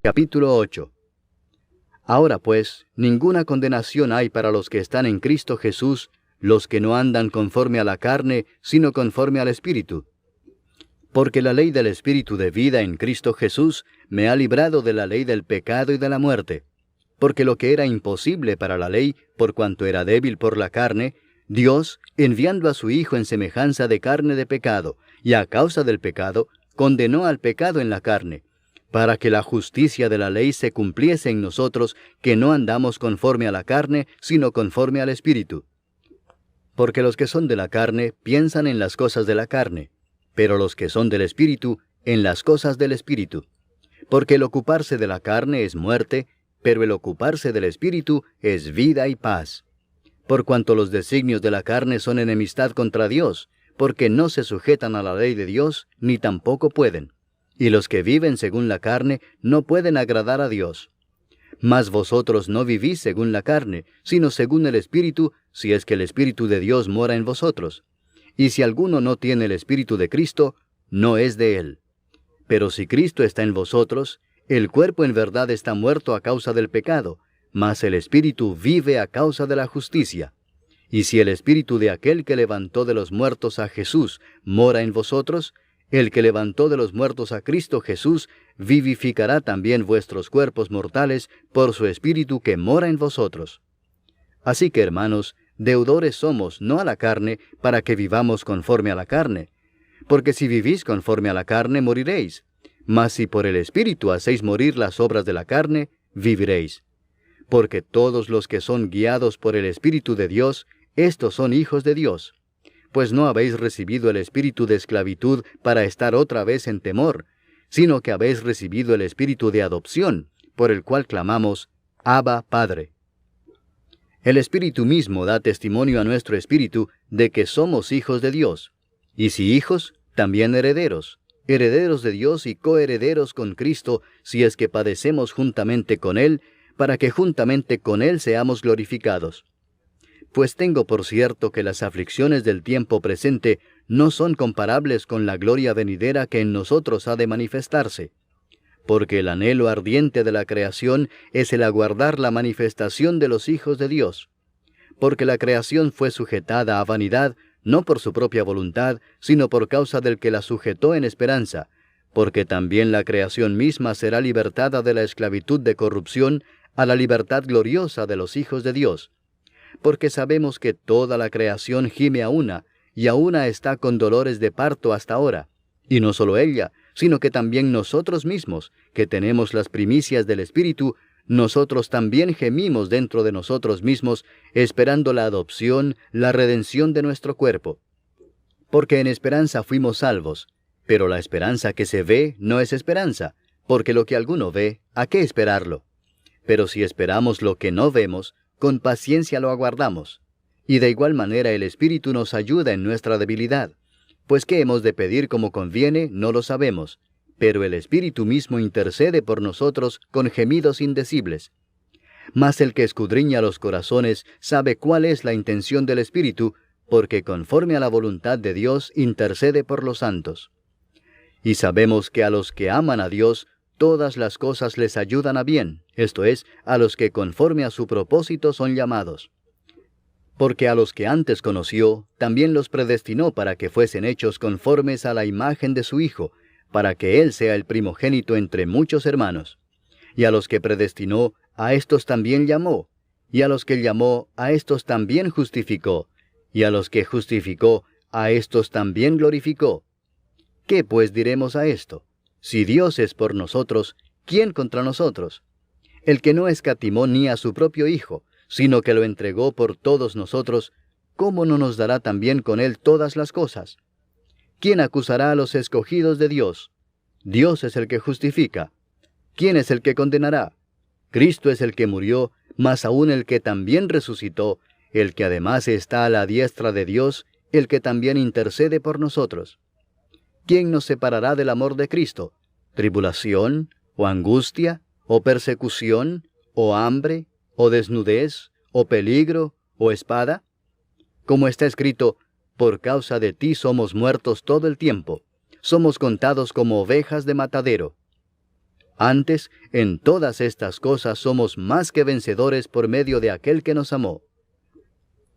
Capítulo 8. Ahora pues, ninguna condenación hay para los que están en Cristo Jesús, los que no andan conforme a la carne, sino conforme al Espíritu. Porque la ley del Espíritu de vida en Cristo Jesús me ha librado de la ley del pecado y de la muerte. Porque lo que era imposible para la ley, por cuanto era débil por la carne, Dios, enviando a su Hijo en semejanza de carne de pecado, y a causa del pecado, condenó al pecado en la carne, para que la justicia de la ley se cumpliese en nosotros, que no andamos conforme a la carne, sino conforme al Espíritu. Porque los que son de la carne piensan en las cosas de la carne, pero los que son del Espíritu, en las cosas del Espíritu. Porque el ocuparse de la carne es muerte, pero el ocuparse del Espíritu es vida y paz. Por cuanto los designios de la carne son enemistad contra Dios, porque no se sujetan a la ley de Dios, ni tampoco pueden. Y los que viven según la carne no pueden agradar a Dios. Mas vosotros no vivís según la carne, sino según el Espíritu, si es que el Espíritu de Dios mora en vosotros. Y si alguno no tiene el Espíritu de Cristo, no es de él. Pero si Cristo está en vosotros, el cuerpo en verdad está muerto a causa del pecado, mas el Espíritu vive a causa de la justicia. Y si el Espíritu de aquel que levantó de los muertos a Jesús mora en vosotros, el que levantó de los muertos a Cristo Jesús vivificará también vuestros cuerpos mortales por su Espíritu que mora en vosotros. Así que, hermanos, deudores somos, no a la carne, para que vivamos conforme a la carne. Porque si vivís conforme a la carne, moriréis. Mas si por el Espíritu hacéis morir las obras de la carne, viviréis. Porque todos los que son guiados por el Espíritu de Dios, estos son hijos de Dios. Pues no habéis recibido el espíritu de esclavitud para estar otra vez en temor, sino que habéis recibido el espíritu de adopción, por el cual clamamos, Abba, Padre. El Espíritu mismo da testimonio a nuestro espíritu de que somos hijos de Dios. Y si hijos, también herederos, herederos de Dios y coherederos con Cristo, si es que padecemos juntamente con Él, para que juntamente con Él seamos glorificados. Pues tengo por cierto que las aflicciones del tiempo presente no son comparables con la gloria venidera que en nosotros ha de manifestarse. Porque el anhelo ardiente de la creación es el aguardar la manifestación de los hijos de Dios. Porque la creación fue sujetada a vanidad, no por su propia voluntad, sino por causa del que la sujetó en esperanza, porque también la creación misma será libertada de la esclavitud de corrupción a la libertad gloriosa de los hijos de Dios. Porque sabemos que toda la creación gime a una, y a una está con dolores de parto hasta ahora. Y no solo ella, sino que también nosotros mismos, que tenemos las primicias del Espíritu, nosotros también gemimos dentro de nosotros mismos, esperando la adopción, la redención de nuestro cuerpo. Porque en esperanza fuimos salvos, pero la esperanza que se ve no es esperanza, porque lo que alguno ve, ¿a qué esperarlo? Pero si esperamos lo que no vemos, con paciencia lo aguardamos. Y de igual manera el Espíritu nos ayuda en nuestra debilidad. Pues qué hemos de pedir como conviene, no lo sabemos. Pero el Espíritu mismo intercede por nosotros con gemidos indecibles. Mas el que escudriña los corazones sabe cuál es la intención del Espíritu, porque conforme a la voluntad de Dios intercede por los santos. Y sabemos que a los que aman a Dios, todas las cosas les ayudan a bien, esto es, a los que conforme a su propósito son llamados. Porque a los que antes conoció, también los predestinó para que fuesen hechos conformes a la imagen de su Hijo, para que Él sea el primogénito entre muchos hermanos. Y a los que predestinó, a éstos también llamó, y a los que llamó, a éstos también justificó, y a los que justificó, a éstos también glorificó. ¿Qué pues diremos a esto? Si Dios es por nosotros, ¿quién contra nosotros? El que no escatimó ni a su propio Hijo, sino que lo entregó por todos nosotros, ¿cómo no nos dará también con Él todas las cosas? ¿Quién acusará a los escogidos de Dios? Dios es el que justifica. ¿Quién es el que condenará? Cristo es el que murió, mas aún el que también resucitó, el que además está a la diestra de Dios, el que también intercede por nosotros. ¿Quién nos separará del amor de Cristo? ¿Tribulación, o angustia, o persecución, o hambre, o desnudez, o peligro, o espada? Como está escrito, por causa de ti somos muertos todo el tiempo, somos contados como ovejas de matadero. Antes, en todas estas cosas somos más que vencedores por medio de aquel que nos amó.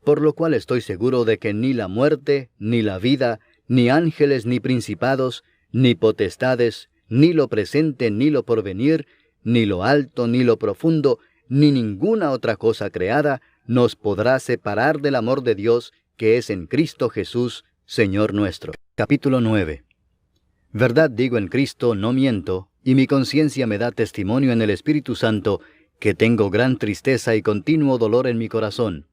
Por lo cual estoy seguro de que ni la muerte, ni la vida, ni ángeles, ni principados, ni potestades, ni lo presente, ni lo porvenir, ni lo alto, ni lo profundo, ni ninguna otra cosa creada, nos podrá separar del amor de Dios que es en Cristo Jesús, Señor nuestro. Capítulo 9. Verdad digo en Cristo, no miento, y mi conciencia me da testimonio en el Espíritu Santo, que tengo gran tristeza y continuo dolor en mi corazón,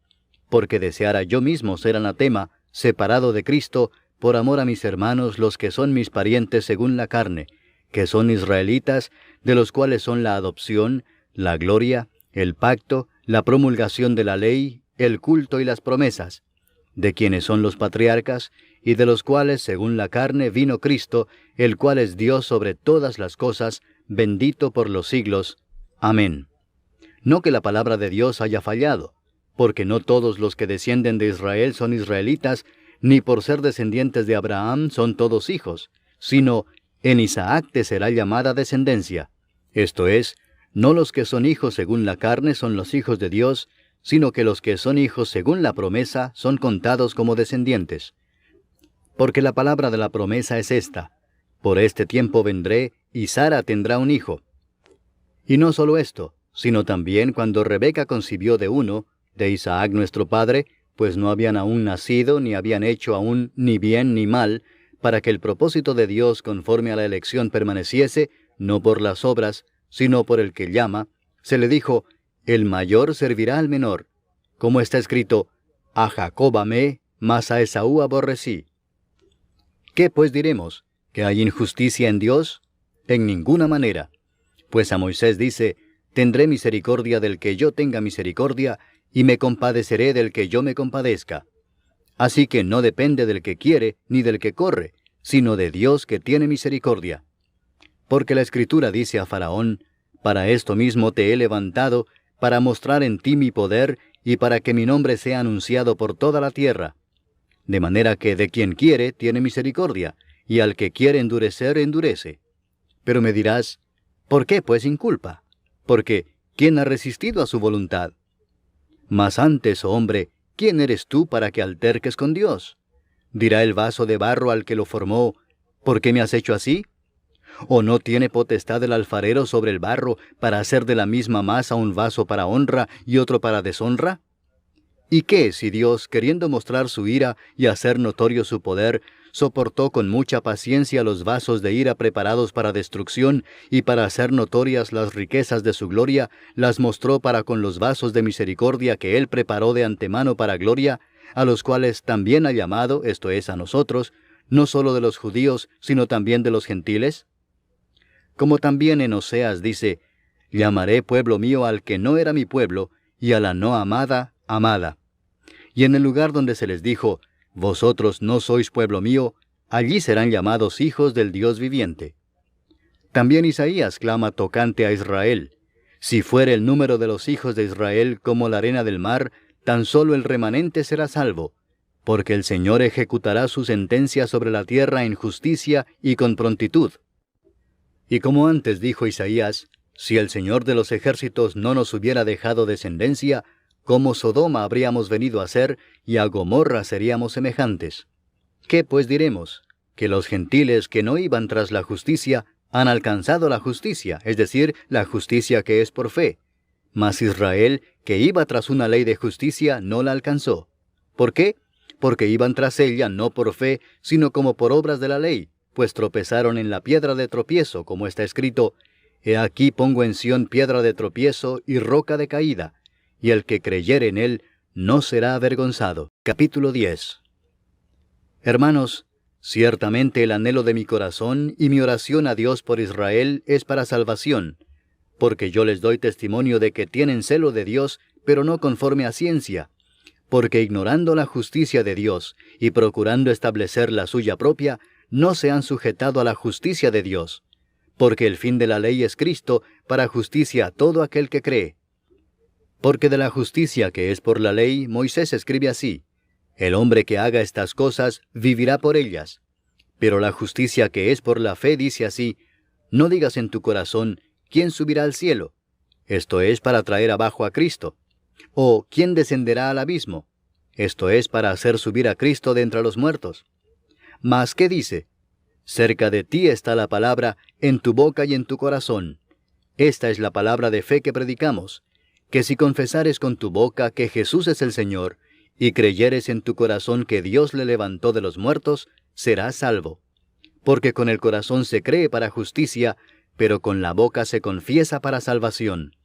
porque deseara yo mismo ser anatema, separado de Cristo, por amor a mis hermanos, los que son mis parientes según la carne, que son israelitas, de los cuales son la adopción, la gloria, el pacto, la promulgación de la ley, el culto y las promesas, de quienes son los patriarcas, y de los cuales, según la carne, vino Cristo, el cual es Dios sobre todas las cosas, bendito por los siglos. Amén. No que la palabra de Dios haya fallado, porque no todos los que descienden de Israel son israelitas, ni por ser descendientes de Abraham son todos hijos, sino en Isaac te será llamada descendencia. Esto es, no los que son hijos según la carne son los hijos de Dios, sino que los que son hijos según la promesa son contados como descendientes. Porque la palabra de la promesa es esta: por este tiempo vendré, y Sara tendrá un hijo. Y no solo esto, sino también cuando Rebeca concibió de uno, de Isaac nuestro padre, pues no habían aún nacido, ni habían hecho aún ni bien ni mal, para que el propósito de Dios conforme a la elección permaneciese, no por las obras, sino por el que llama, se le dijo: el mayor servirá al menor. Como está escrito: a Jacob amé, mas a Esaú aborrecí. ¿Qué pues diremos? ¿Que hay injusticia en Dios? En ninguna manera. Pues a Moisés dice: tendré misericordia del que yo tenga misericordia, y me compadeceré del que yo me compadezca. Así que no depende del que quiere, ni del que corre, sino de Dios que tiene misericordia. Porque la Escritura dice a Faraón: para esto mismo te he levantado, para mostrar en ti mi poder, y para que mi nombre sea anunciado por toda la tierra. De manera que de quien quiere tiene misericordia, y al que quiere endurecer, endurece. Pero me dirás: ¿por qué pues inculpa? Porque ¿quién ha resistido a su voluntad? Mas antes, oh hombre, ¿quién eres tú para que alterques con Dios? Dirá el vaso de barro al que lo formó: ¿por qué me has hecho así? ¿O no tiene potestad el alfarero sobre el barro para hacer de la misma masa un vaso para honra y otro para deshonra? ¿Y qué si Dios, queriendo mostrar su ira y hacer notorio su poder, soportó con mucha paciencia los vasos de ira preparados para destrucción, y para hacer notorias las riquezas de su gloria, las mostró para con los vasos de misericordia que Él preparó de antemano para gloria, a los cuales también ha llamado, esto es, a nosotros, no solo de los judíos, sino también de los gentiles? Como también en Oseas dice: llamaré pueblo mío al que no era mi pueblo, y a la no amada, amada. Y en el lugar donde se les dijo: vosotros no sois pueblo mío, allí serán llamados hijos del Dios viviente. También Isaías clama tocante a Israel: si fuere el número de los hijos de Israel como la arena del mar, tan solo el remanente será salvo, porque el Señor ejecutará su sentencia sobre la tierra en justicia y con prontitud. Y como antes dijo Isaías: si el Señor de los ejércitos no nos hubiera dejado descendencia, como Sodoma habríamos venido a ser, y a Gomorra seríamos semejantes. ¿Qué pues diremos? Que los gentiles que no iban tras la justicia han alcanzado la justicia, es decir, la justicia que es por fe. Mas Israel, que iba tras una ley de justicia, no la alcanzó. ¿Por qué? Porque iban tras ella no por fe, sino como por obras de la ley, pues tropezaron en la piedra de tropiezo, como está escrito: he aquí pongo en Sión piedra de tropiezo y roca de caída, y el que creyere en él no será avergonzado. Capítulo 10. Hermanos, ciertamente el anhelo de mi corazón y mi oración a Dios por Israel es para salvación, porque yo les doy testimonio de que tienen celo de Dios, pero no conforme a ciencia, porque ignorando la justicia de Dios y procurando establecer la suya propia, no se han sujetado a la justicia de Dios, porque el fin de la ley es Cristo, para justicia a todo aquel que cree. Porque de la justicia que es por la ley, Moisés escribe así: el hombre que haga estas cosas vivirá por ellas. Pero la justicia que es por la fe dice así: no digas en tu corazón: ¿quién subirá al cielo? Esto es para traer abajo a Cristo. ¿O quién descenderá al abismo? Esto es para hacer subir a Cristo de entre los muertos. Mas, ¿qué dice? Cerca de ti está la palabra, en tu boca y en tu corazón. Esta es la palabra de fe que predicamos, que si confesares con tu boca que Jesús es el Señor, y creyeres en tu corazón que Dios le levantó de los muertos, serás salvo. Porque con el corazón se cree para justicia, pero con la boca se confiesa para salvación.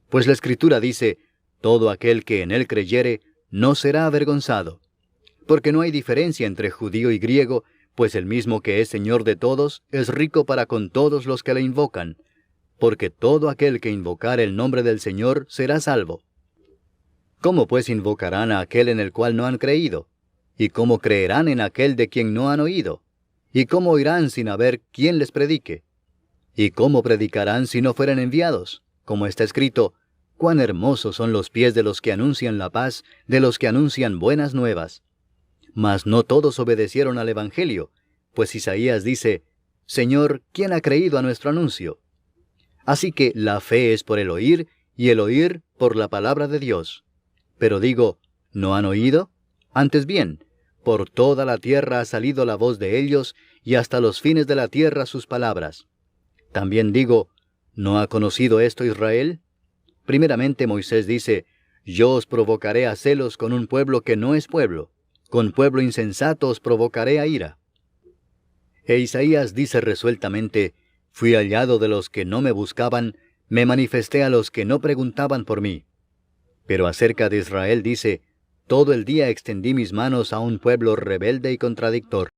Pues la Escritura dice, todo aquel que en él creyere, no será avergonzado. Porque no hay diferencia entre judío y griego, pues el mismo que es Señor de todos, es rico para con todos los que le invocan. Porque todo aquel que invocare el nombre del Señor será salvo. ¿Cómo pues invocarán a aquel en el cual no han creído? ¿Y cómo creerán en aquel de quien no han oído? ¿Y cómo oirán sin haber quien les predique? ¿Y cómo predicarán si no fueren enviados? Como está escrito, cuán hermosos son los pies de los que anuncian la paz, de los que anuncian buenas nuevas. Mas no todos obedecieron al Evangelio, pues Isaías dice, Señor, ¿quién ha creído a nuestro anuncio? Así que la fe es por el oír, y el oír por la palabra de Dios. Pero digo, ¿no han oído? Antes bien, por toda la tierra ha salido la voz de ellos, y hasta los fines de la tierra sus palabras. También digo, ¿no ha conocido esto Israel? Primeramente Moisés dice, yo os provocaré a celos con un pueblo que no es pueblo, con pueblo insensato os provocaré a ira. E Isaías dice resueltamente, fui hallado de los que no me buscaban, me manifesté a los que no preguntaban por mí. Pero acerca de Israel dice, todo el día extendí mis manos a un pueblo rebelde y contradictor.